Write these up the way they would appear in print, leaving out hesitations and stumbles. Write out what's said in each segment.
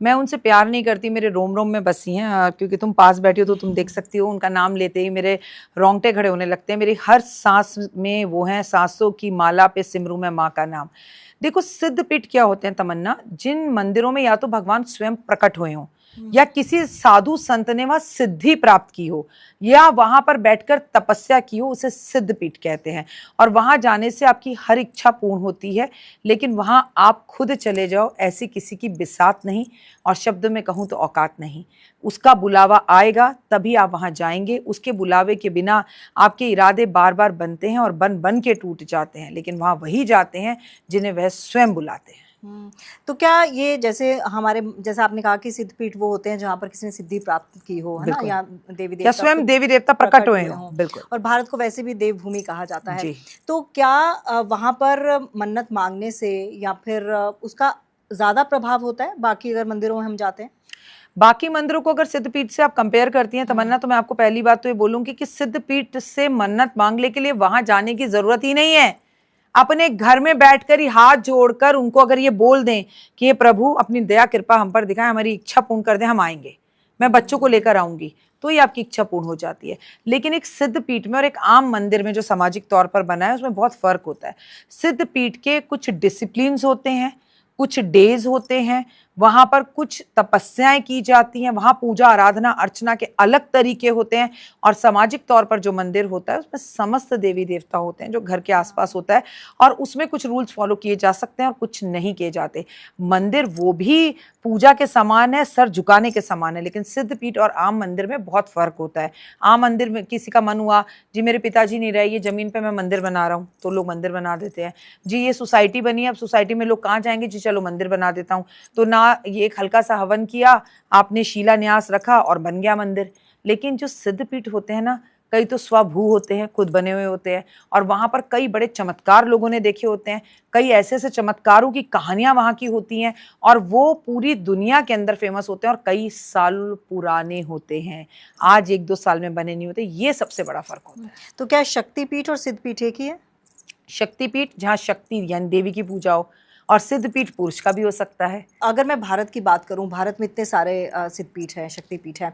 मैं उनसे प्यार नहीं करती, मेरे रोम रोम में बसी हैं, क्योंकि तुम पास बैठी हो तो तुम देख सकती हो, उनका नाम लेते ही मेरे रोंगटे खड़े होने लगते हैं। मेरी हर सांस में वो हैं, सांसों की माला पे सिमरू मैं माँ का नाम। देखो, सिद्ध पीठ क्या होते हैं तमन्ना, जिन मंदिरों में या तो भगवान स्वयं प्रकट हुए हों या किसी साधु संत ने वहां सिद्धि प्राप्त की हो या वहां पर बैठकर तपस्या की हो, उसे सिद्ध पीठ कहते हैं। और वहां जाने से आपकी हर इच्छा पूर्ण होती है, लेकिन वहां आप खुद चले जाओ, ऐसी किसी की बिसात नहीं, और शब्द में कहूं तो औकात नहीं। उसका बुलावा आएगा तभी आप वहां जाएंगे, उसके बुलावे के बिना आपके इरादे बार बार बनते हैं और बन बन के टूट जाते हैं, लेकिन वहां वही जाते हैं जिन्हें वह स्वयं बुलाते हैं। तो क्या ये जैसे हमारे, जैसा आपने कहा कि सिद्धपीठ वो होते हैं जहाँ पर किसी ने सिद्धि प्राप्त की हो, है ना, या देवी या देवता स्वयं देवी देवता प्रकट हुए हों। बिल्कुल। और भारत को वैसे भी देवभूमि कहा जाता है। जी। तो क्या वहाँ पर मन्नत मांगने से या फिर उसका ज्यादा प्रभाव होता है बाकी अगर मंदिरों में हम जाते हैं? बाकी मंदिरों को अगर सिद्धपीठ से आप कंपेयर करती हैं तमन्ना, तो मैं आपको पहली बात तो ये बोलूंगी कि सिद्धपीठ से मन्नत मांगने के लिए वहां जाने की जरूरत ही नहीं है। अपने घर में बैठकर ही हाथ जोड़कर उनको अगर ये बोल दें कि ये प्रभु अपनी दया कृपा हम पर दिखाएं, हमारी इच्छा पूर्ण कर दें, हम आएंगे, मैं बच्चों को लेकर आऊंगी, तो ये आपकी इच्छा पूर्ण हो जाती है। लेकिन एक सिद्ध पीठ में और एक आम मंदिर में जो सामाजिक तौर पर बना है, उसमें बहुत फर्क होता है। सिद्ध पीठ के कुछ डिसिप्लिन्स होते हैं, कुछ डेज होते हैं, वहां पर कुछ तपस्याएं की जाती हैं, वहां पूजा आराधना अर्चना के अलग तरीके होते हैं। और सामाजिक तौर पर जो मंदिर होता है उसमें समस्त देवी देवता होते हैं जो घर के आसपास होता है, और उसमें कुछ रूल्स फॉलो किए जा सकते हैं और कुछ नहीं किए जाते। मंदिर वो भी पूजा के समान है, सर झुकाने के समान है, लेकिन सिद्ध पीठ और आम मंदिर में बहुत फर्क होता है। आम मंदिर में किसी का मन हुआ, जी मेरे पिताजी नहीं रहे, ये जमीन पे मैं मंदिर बना रहा हूँ, तो लोग मंदिर बना देते हैं। जी ये सोसाइटी बनी है, अब सोसाइटी में लोग कहाँ जाएंगे, जी चलो मंदिर बना देता हूँ, तो ना ये एक हल्का सा हवन किया, आपने शिलान्यास रखा और बन गया मंदिर। लेकिन जो सिद्ध पीठ होते हैं ना, कई तो स्वभू होते हैं, खुद बने हुए होते हैं, और वहां पर कई बड़े चमत्कार लोगों ने देखे होते हैं, कई ऐसे ऐसे चमत्कारों की कहानियां वहां की होती हैं, और वो पूरी दुनिया के अंदर फेमस होते हैं और कई साल पुराने होते हैं, आज एक दो साल में बने नहीं होते। ये सबसे बड़ा फर्क होता है। तो क्या शक्तिपीठ और सिद्धपीठ एक ही है? शक्तिपीठ जहाँ शक्ति यानी देवी की पूजा हो, और सिद्धपीठ पुरुष का भी हो सकता है। अगर मैं भारत की बात करूं, भारत में इतने सारे सिद्धपीठ हैं, शक्तिपीठ हैं,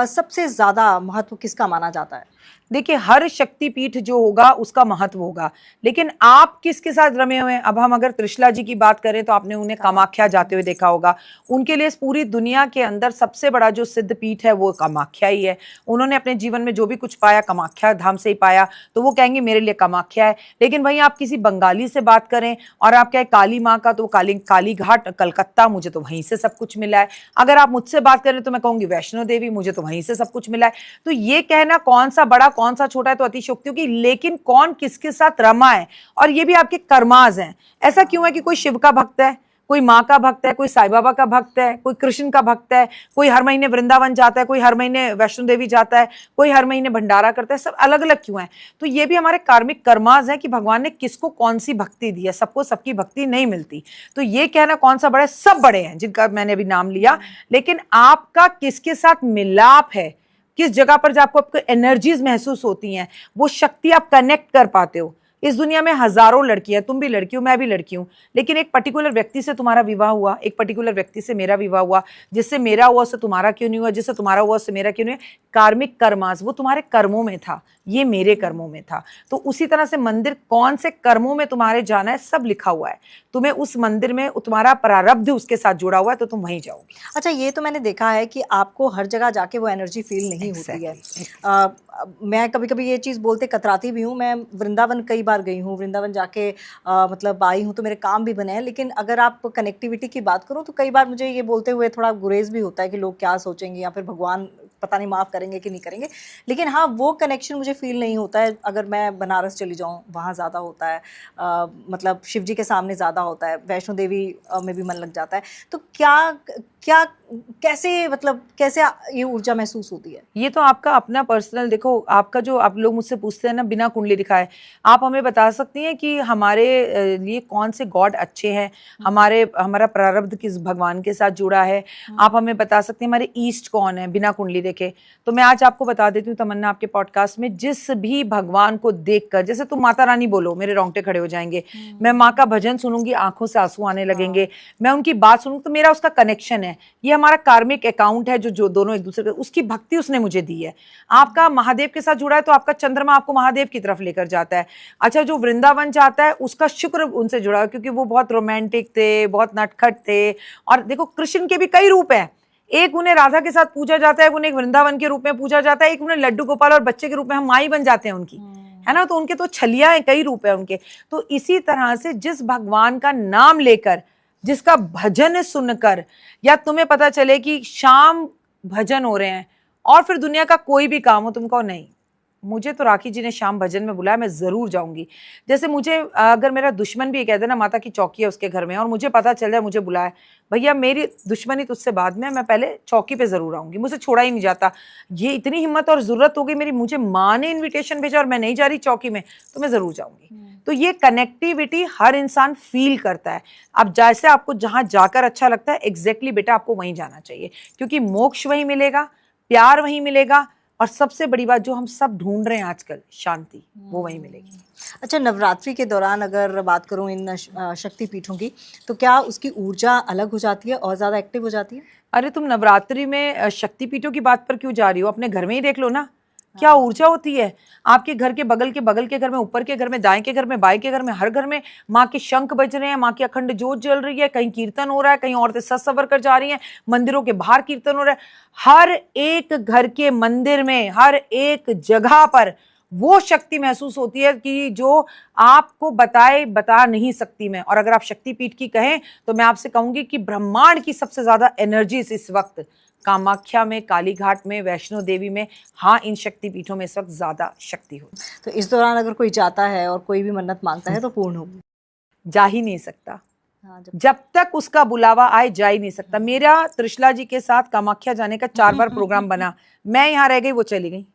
सबसे ज़्यादा महत्व किसका माना जाता है? देखिए, हर शक्तिपीठ जो होगा उसका महत्व होगा, लेकिन आप किसके साथ रमे हुए हैं। अब हम अगर त्रिशला जी की बात करें तो आपने उन्हें कामाख्या जाते हुए देखा होगा। उनके लिए इस पूरी दुनिया के अंदर सबसे बड़ा जो सिद्ध पीठ है वो कामाख्या ही है। उन्होंने अपने जीवन में जो भी कुछ पाया कामाख्या धाम से ही पाया, तो वो कहेंगे मेरे लिए कामाख्या है। लेकिन वहीं आप किसी बंगाली से बात करें और आप कहें काली माँ का, तो काली घाट कलकत्ता, मुझे तो वहीं से सब कुछ मिला है। अगर आप मुझसे बात करें तो मैं कहूंगी वैष्णो देवी, मुझे तो वहीं से सब कुछ मिला है। तो ये कहना कौन सा बड़ा कौन सा छोटा है तो अतिशयोक्ति होगी, लेकिन कौन किसके साथ रमा है, और ये भी आपके कर्माज हैं। ऐसा क्यों है कि कोई शिव का भक्त है, कोई माँ का भक्त है, कोई साईं बाबा का भक्त है, कोई कृष्ण का भक्त है, कोई हर महीने वृंदावन जाता है, कोई हर महीने वैष्णो देवी जाता है, कोई हर महीने भंडारा करता है, सब अलग अलग क्यों है? तो ये भी हमारे कार्मिक कर्माज है कि भगवान ने किसको कौन सी भक्ति दी है। सबको सबकी भक्ति नहीं मिलती। तो ये कहना कौन सा बड़ा है, सब बड़े हैं जिनका मैंने अभी नाम लिया, लेकिन आपका किसके साथ मिलाप है, किस जगह पर जब आपको एनर्जीज महसूस होती हैं, वो शक्ति आप कनेक्ट कर पाते हो। इस दुनिया में हजारों लड़कियां, तुम भी लड़की हो, मैं भी लड़की हूं, लेकिन एक पर्टिकुलर व्यक्ति से तुम्हारा विवाह हुआ, एक पर्टिकुलर व्यक्ति से मेरा विवाह हुआ, जिससे मेरा हुआ उससे तुम्हारा क्यों नहीं हुआ, जिससे तुम्हारा हुआ उससे मेरा क्यों नहीं हुआ। कार्मिक कर्मास, वो तुम्हारे कर्मों में था, ये मेरे कर्मों में था। तो उसी तरह से मंदिर कौन से कर्मों में तुम्हारे जाना है सब लिखा हुआ है। तुम्हें उस मंदिर में तुम्हारा प्रारब्ध उसके साथ जुड़ा हुआ है, तो तुम वहीं जाओगी। अच्छा, ये तो मैंने देखा है कि आपको हर जगह जाके वो एनर्जी फील नहीं होती है। मैं कभी कभी ये चीज़ बोलते कतराती भी हूँ। मैं वृंदावन कई बार गई हूँ, वृंदावन जाके मतलब आई हूँ, तो मेरे काम भी बने हैं। लेकिन अगर आप कनेक्टिविटी की बात करो तो कई बार मुझे ये बोलते हुए थोड़ा गुरेज भी होता है कि लोग क्या सोचेंगे या फिर भगवान पता नहीं माफ़ करेंगे कि नहीं करेंगे। लेकिन हाँ, वो कनेक्शन मुझे फील नहीं होता है। अगर मैं बनारस चली जाऊँ, वहाँ ज़्यादा होता है, मतलब शिव जी के सामने ज़्यादा होता है, वैष्णो देवी में भी मन लग जाता है। तो क्या क्या कैसे, मतलब कैसे ये ऊर्जा महसूस होती है? ये तो आपका अपना पर्सनल, देखो आपका जो आप लोग मुझसे पूछते हैं ना बिना कुंडली दिखाए, आप हमें बता सकती हैं कि हमारे लिए कौन से गॉड अच्छे हैं, हमारा प्रारब्ध किस भगवान के साथ जुड़ा है, आप हमें बता सकते हैं हमारे ईस्ट कौन है बिना कुंडली देखे। तो मैं आज आपको बता देती हूँ तमन्ना, आपके पॉडकास्ट में जिस भी भगवान को देखकर, जैसे तुम माता रानी बोलो मेरे रोंगटे खड़े हो जाएंगे, मैं माँ का भजन सुनूंगी आंखों से आंसू आने लगेंगे, मैं उनकी बात सुनूंगी तो मेरा उसका कनेक्शन है, ये हमारा कार्मिक अकाउंट है जो दोनों एक दूसरे के, उसकी भक्ति उसने मुझे दी है। आपका महादेव के साथ जुड़ा है तो आपका चंद्रमा आपको महादेव की तरफ लेकर जाता है। अच्छा, जो वृंदावन जाता है उसका शुक्र उनसे जुड़ा है क्योंकि वो बहुत रोमांटिक थे, बहुत नटखट थे। और देखो कृष्ण के भी कई रूप हैं, एक उन्हें राधा के साथ पूजा जाता है, उन्हें वृंदावन के रूप में पूजा जाता है, एक उन्हें लड्डू गोपाल और बच्चे के रूप में हम माई बन जाते हैं उनकी, है ना। तो उनके तो छलिया है, कई रूप है उनके। तो इसी तरह से जिस भगवान का नाम लेकर, जिसका भजन सुनकर, या तुम्हें पता चले कि शाम भजन हो रहे हैं और फिर दुनिया का कोई भी काम हो, तुम कहो नहीं मुझे तो राखी जी ने शाम भजन में बुलाया, मैं जरूर जाऊंगी। जैसे मुझे अगर मेरा दुश्मन भी ये कह दे ना माता की चौकी है उसके घर में और मुझे पता चल जाए मुझे बुलाया, भैया मेरी दुश्मनी तुझसे बाद में, मैं पहले चौकी पे जरूर आऊंगी, मुझे छोड़ा ही नहीं जाता। ये इतनी हिम्मत और जरूरत हो गई मेरी, मुझे माँ ने इन्विटेशन भेजा और मैं नहीं जा रही चौकी में, तो मैं जरूर जाऊंगी। तो ये कनेक्टिविटी हर इंसान फील करता है। अब जैसे आपको जहां जाकर अच्छा लगता है, एग्जैक्टली बेटा आपको वहीं जाना चाहिए, क्योंकि मोक्ष वहीं मिलेगा, प्यार वहीं मिलेगा, और सबसे बड़ी बात जो हम सब ढूंढ रहे हैं आजकल, शांति, वो वहीं मिलेगी। अच्छा, नवरात्रि के दौरान अगर बात करूं इन शक्ति पीठों की, तो क्या उसकी ऊर्जा अलग हो जाती है और ज़्यादा एक्टिव हो जाती है? अरे तुम नवरात्रि में शक्तिपीठों की बात पर क्यों जा रही हो, अपने घर में ही देख लो ना, क्या ऊर्जा होती है। आपके घर के बगल के घर में, ऊपर के घर में, दाएं के घर में, बाएं के घर में, हर घर में माँ के शंख बज रहे हैं, माँ की अखंड ज्योत जल रही है, कहीं कीर्तन हो रहा है, कहीं औरतें सज सवर कर जा रही हैं, मंदिरों के बाहर कीर्तन हो रहा है। हर एक घर के मंदिर में, हर एक जगह पर वो शक्ति महसूस होती है कि जो आपको बता नहीं सकती मैं। और अगर आप शक्तिपीठ की कहें तो मैं आपसे कहूंगी कि ब्रह्मांड की सबसे ज्यादा एनर्जीज इस वक्त कामाख्या में, कालीघाट में, वैष्णो देवी में, हाँ इन शक्तिपीठों में इस वक्त ज्यादा शक्ति होती है। तो इस दौरान अगर कोई जाता है और कोई भी मन्नत मांगता है तो पूर्ण होगी? जा ही नहीं सकता, हाँ, जब तक उसका बुलावा आए जा ही नहीं सकता। मेरा त्रिशला जी के साथ कामाख्या जाने का 4 बार प्रोग्राम बना, मैं यहाँ रह गई, वो चली गई।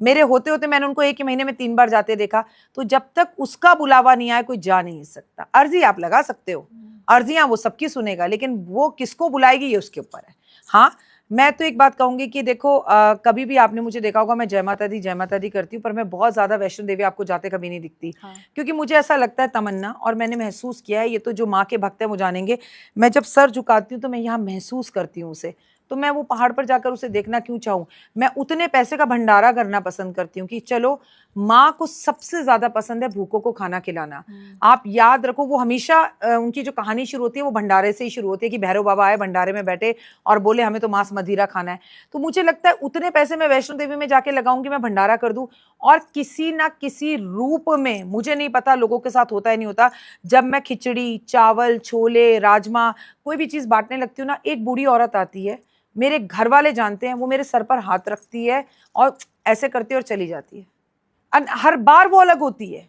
मेरे होते होते मैंने उनको एक ही महीने में 3 बार जाते देखा। तो जब तक उसका बुलावा नहीं आए कोई जा नहीं सकता। अर्जी आप लगा सकते हो, अर्जियां वो सबकी सुनेगा, लेकिन वो किसको बुलाएगी ये उसके ऊपर है। हाँ, मैं तो एक बात कहूंगी कि देखो कभी भी आपने मुझे देखा होगा मैं जय माता दी करती हूँ, पर मैं बहुत ज्यादा वैष्णो देवी आपको जाते कभी नहीं दिखती। हाँ। क्योंकि मुझे ऐसा लगता है तमन्ना, और मैंने महसूस किया है, ये तो जो माँ के भक्त है वो जानेंगे, मैं जब सर झुकाती हूँ तो मैं यहाँ महसूस करती हूँ उसे। तो मैं वो पहाड़ पर जाकर उसे देखना क्यों चाहूँ, मैं उतने पैसे का भंडारा करना पसंद करती हूँ कि चलो, माँ को सबसे ज्यादा पसंद है भूखों को खाना खिलाना। आप याद रखो, वो हमेशा उनकी जो कहानी शुरू होती है वो भंडारे से ही शुरू होती है कि भैरव बाबा आए, भंडारे में बैठे और बोले हमें तो मांस मदिरा खाना है। तो मुझे लगता है उतने पैसे मैं वैष्णो देवी में जाके लगाऊंगी, मैं भंडारा कर दूं, और किसी ना किसी रूप में, मुझे नहीं पता लोगों के साथ होता है नहीं होता, जब मैं खिचड़ी, चावल, छोले, राजमा, कोई भी चीज बांटने लगती हूँ ना, एक बूढ़ी औरत आती है, मेरे घर वाले जानते हैं, वो मेरे सर पर हाथ रखती है और ऐसे करती है और चली जाती है। हर बार वो अलग होती है,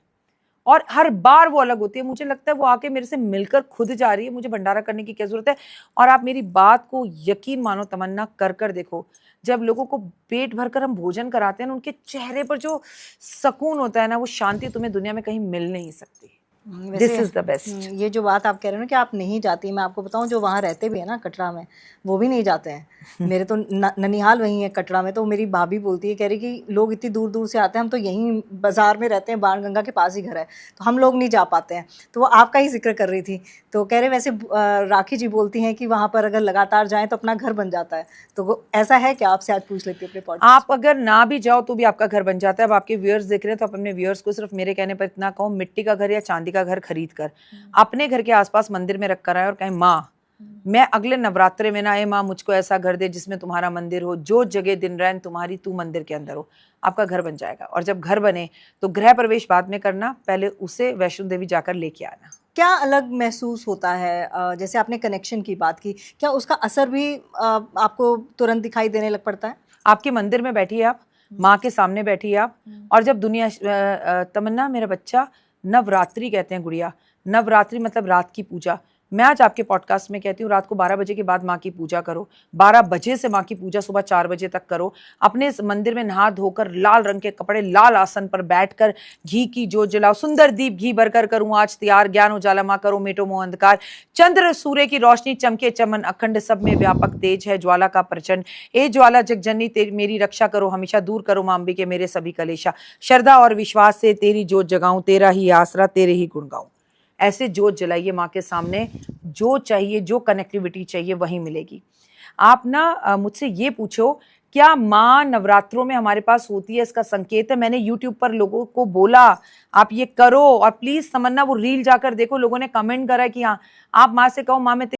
और हर बार वो अलग होती है। मुझे लगता है वो आके मेरे से मिलकर खुद जा रही है, मुझे भंडारा करने की क्या जरूरत है। और आप मेरी बात को यकीन मानो तमन्ना, कर देखो, जब लोगों को पेट भरकर हम भोजन कराते हैं ना, उनके चेहरे पर जो सुकून होता है ना, वो शांति तुम्हें दुनिया में कहीं मिल नहीं सकती। This is the best. ये जो बात आप कह रहे हो ना कि आप नहीं जाती, मैं आपको बताऊं जो वहाँ रहते भी है ना कटरा में, वो भी नहीं जाते हैं। मेरे तो ननिहाल वहीं है कटरा में, तो मेरी भाभी बोलती है, कह रही कि लोग इतनी दूर दूर से आते हैं, हम तो यहीं बाजार में रहते हैं, बाणगंगा के पास ही घर है, तो हम लोग नहीं जा पाते हैं। तो वो आपका ही जिक्र कर रही थी, तो कह रहे वैसे राखी जी बोलती हैं कि वहाँ पर अगर लगातार जाएँ तो अपना घर बन जाता है। तो ऐसा है क्या? आपसे आज पूछ लेती हूँ अपने पॉडकास्ट। आप अगर ना भी जाओ तो भी आपका घर बन जाता है। अब आपके व्यूअर्स देख रहे हैं तो आप अपने व्यूअर्स को सिर्फ मेरे कहने पर इतना कहो, मिट्टी का घर या चांदी का घर खरीद कर अपने घर के आसपास मंदिर में रख कर आए और कहें माँ मैं अगले नवरात्रे में ना आए, माँ मुझको ऐसा घर दे जिसमें तुम्हारा मंदिर हो, जो जगह दिन रैन तुम्हारी, तू मंदिर के अंदर हो, आपका घर बन जाएगा। और जब घर बने तो गृह प्रवेश बाद में करना, पहले उसे वैष्णो देवी जाकर लेके आना। क्या अलग महसूस होता है? जैसे आपने कनेक्शन की बात की, क्या उसका असर भी आपको तुरंत दिखाई देने लग पड़ता है? आपके मंदिर में बैठिए आप, माँ के सामने बैठिए आप, और जब दुनिया तमन्ना मेरा बच्चा, नवरात्रि कहते हैं गुड़िया, नवरात्रि मतलब रात की पूजा। मैं आज आपके पॉडकास्ट में कहती हूँ रात को 12 बजे के बाद माँ की पूजा करो, 12 बजे से माँ की पूजा सुबह 4 बजे तक करो। अपने इस मंदिर में नहा धोकर लाल रंग के कपड़े, लाल आसन पर बैठकर घी की जोत जलाओ, सुंदर दीप घी भरकर करूँ आज तैयार, ज्ञान उजाला माँ करो मेटो मोह अंधकार, चंद्र सूर्य की रोशनी चमके चमन अखंड, सब में व्यापक तेज है ज्वाला का प्रचंड, ए ज्वाला जगजननी तेरी मेरी रक्षा करो हमेशा, दूर करो माँ अंबिके मेरे सभी कलेशा, श्रद्धा और विश्वास से तेरी जोत जगाऊं, तेरा ही आसरा तेरे ही गुण गाऊं। ऐसे जोत जलाइए माँ के सामने, जो चाहिए, जो कनेक्टिविटी चाहिए वहीं मिलेगी। आप ना मुझसे ये पूछो, क्या माँ नवरात्रों में हमारे पास होती है, इसका संकेत है। मैंने यूट्यूब पर लोगों को बोला आप ये करो, और प्लीज तमन्ना वो रील जाकर देखो, लोगों ने कमेंट करा कि हाँ आप माँ से कहो माँ मैं